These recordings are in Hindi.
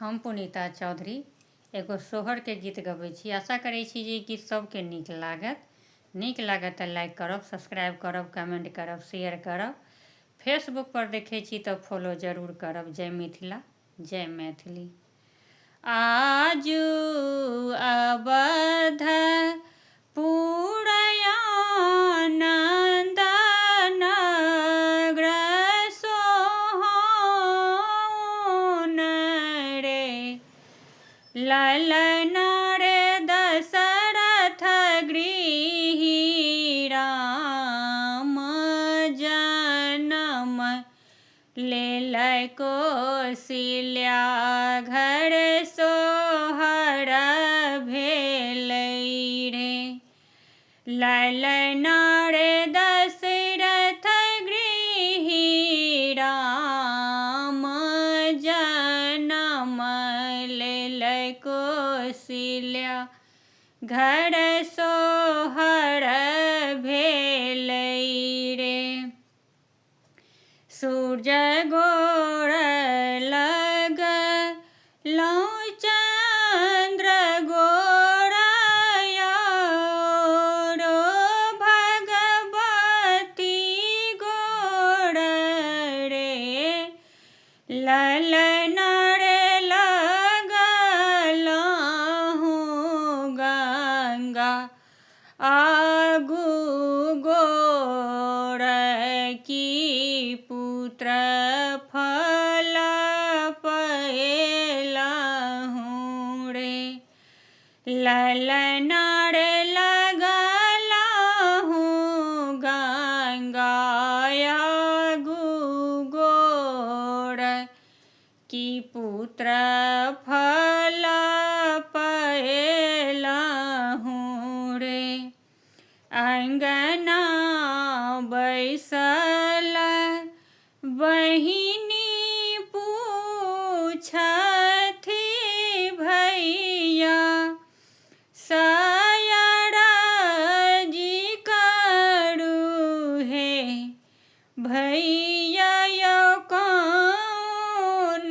हम पुनीता चौधरी एगो सोहर के गीत गबै छी। आशा करै छी जे गीत सबके नीक लागत। नीक लागत तऽ लाइक करब, सब्सक्राइब करब, कमेंट करब, शेयर करब। फेसबुक पर देखै छी तऽ फॉलो जरूर करब। जय मिथिला, जय मैथिली। आजू अवध पूरया नंदनग्र सोहन रे, ललन रे दशरथ गृही राम जनम लेलै कौशल्या घर सोहर भेलै रे। ललन रे दशरथ गृही राम जनम लेलै कौशल्या घर सोहर भेलै रे। सूर्य गोर लगलौ चंद्र गोर रो भगवती गोर रे, ललन रे लगलहु गंगा आगू गोर की पुत्र फल पएलहु रे। ललन रे लगलहु गंगा आगू गोर की पुत्र फल पएलहु रे। अंगना बैसल बहिनी पूछथि भैया, सयरजी करू हे भैया यौ कौन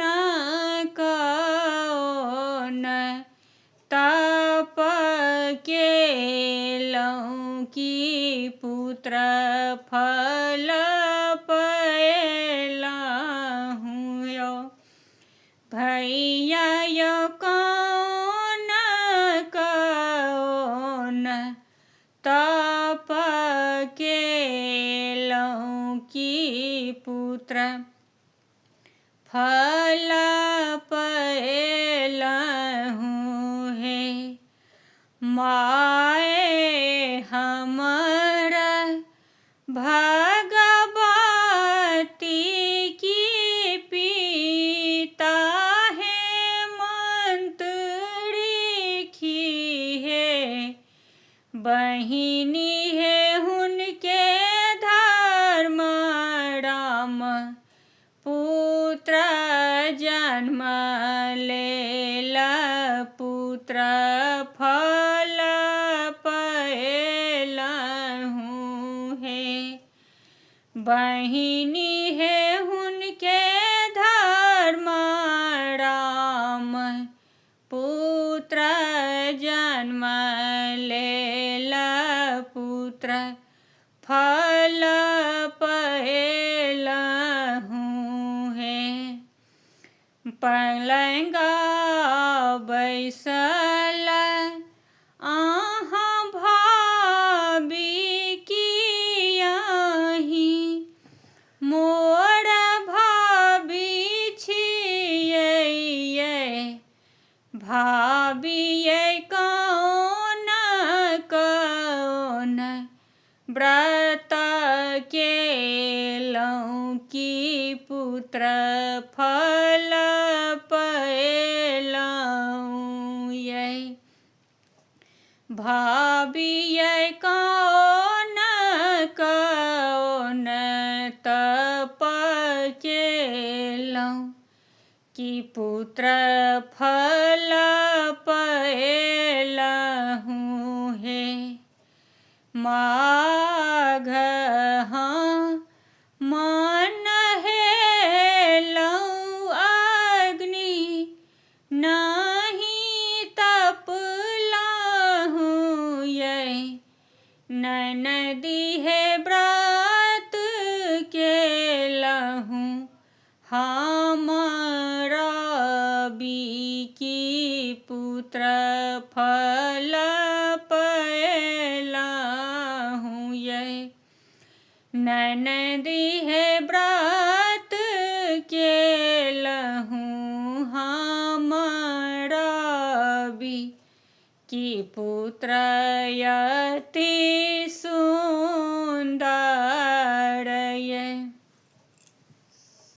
कौन तप केलहुँ की पुत्र फल पएलहु यौ भैया यौ कौन कौन तप केलहुँ की पुत्र फल पएलहु हे। माए हमर भगवती की पिता हेमंतरी की है, बहिनी है हुनके धर्म राम पुत्र जन्म लेला पुत्र फल पएलहु हे। बहिनी है हुनके धर्म राम पुत्र जन्म लेला पुत्र फल पएलहु हे। पलंगा बैसल अहाँ भाबी कियाही, मोर भाबी छियै भाबी कौन कौन व्रत केलहुँ की पुत्र फल पएलहुँ यै। भाबी कौन कौन तप केलहुँ की पुत्र फल पएलहु हे। माघ मन हेलौ अग्नि ननदी है व्रत केलहु हम रवि, कि पुत्रयति